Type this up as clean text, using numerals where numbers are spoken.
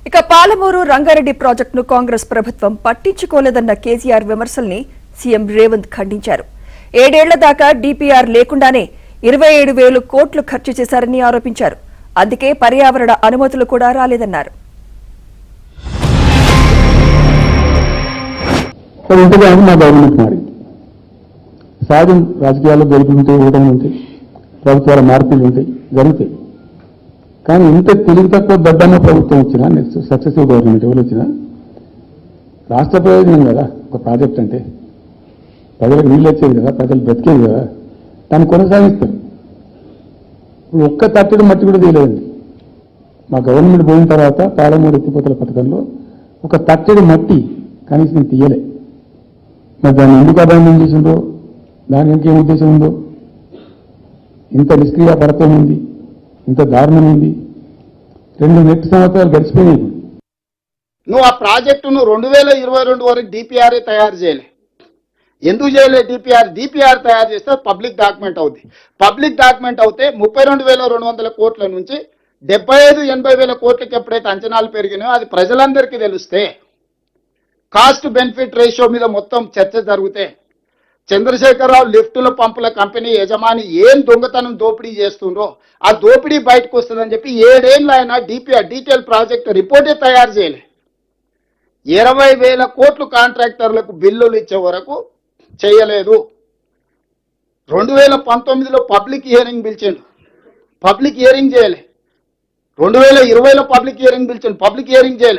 ఇక పాలమూరు రంగారెడ్డి ప్రాజెక్టును కాంగ్రెస్ ప్రభుత్వం పట్టించుకోలేదన్న కేసీఆర్ విమర్శల్ని సీఎం రేవంత్ ఖండించారు. 7 ఏళ్ల దాకా డీపీఆర్ లేకుండానే 27,000 కోట్లు ఖర్చు చేశారని ఆరోపించారు. అందుకే పర్యావరణ అనుమతులు కూడా రాలేదన్నారు. సహజం, రాజకీయాల్లో గెలుపులు ఉంటాయి, ఓటములు ఉంటాయి, ప్రభుత్వాల మార్పులు ఉంటాయి, జరుగుతాయి. కానీ ఇంత తెలివి తక్కువ దడ్డమ్మ ప్రభుత్వం వచ్చినా, నెక్స్ట్ సక్సెసివ్ గవర్నమెంట్ ఎవరు వచ్చినా రాష్ట్ర ప్రయోజనం కదా ఒక ప్రాజెక్ట్ అంటే. ప్రజలకు నీళ్ళు వచ్చేది కదా, ప్రజలు బ్రతికేది కదా, దాన్ని కొనసాగిస్తారు. ఇప్పుడు ఒక్క తట్టడి మట్టి కూడా తీయలేదండి. మా గవర్నమెంట్ పోయిన తర్వాత పాలమూరు ఎత్తిపోతల పథకంలో ఒక తట్టడి మట్టి కనీసం తీయలే. మరి దాన్ని ఎందుకు అభ్యంతరం చేసిందో, దాని ఇంకేం ఉద్దేశం ఉందో, ఇంత నిష్క్రియ పరత్వం ఉంది, ఇంత దారుణం ఉంది. 2 నెట్ సంవత్సరాలు గడిచిపోయినాయి. నువ్వు ఆ ప్రాజెక్టును 2022 వరకు డిపిఆర్ఏ తయారు చేయలే. ఎందుకు చేయలే? డిపిఆర్ తయారు చేస్తే పబ్లిక్ డాక్యుమెంట్ అవుతుంది. పబ్లిక్ డాక్యుమెంట్ అవుతే 32,200 కోట్ల నుంచి 75,000-80,000 కోట్లకి ఎప్పుడైతే అంచనాలు పెరిగినాయో అది ప్రజలందరికీ తెలిస్తే, కాస్ట్ బెనిఫిట్ రేషియో మీద మొత్తం చర్చ జరిగితే, చంద్రశేఖరరావు లిఫ్టుల పంపుల కంపెనీ యజమాని ఏం దొంగతనం దోపిడీ చేస్తుండో ఆ దోపిడీ బయటకు వస్తుందని చెప్పి 7 ఏళ్ళు ఆయన డీటెయిల్ ప్రాజెక్ట్ రిపోర్టే తయారు చేయలే. 20,000 కోట్లు కాంట్రాక్టర్లకు బిల్లులు ఇచ్చే వరకు చేయలేదు. 2019లో పబ్లిక్ హియరింగ్ పిలిచిండు, పబ్లిక్ హియరింగ్ చేయలే. 2020లో పబ్లిక్ హియరింగ్ పిలిచిండు, పబ్లిక్ హియరింగ్ చేయలే.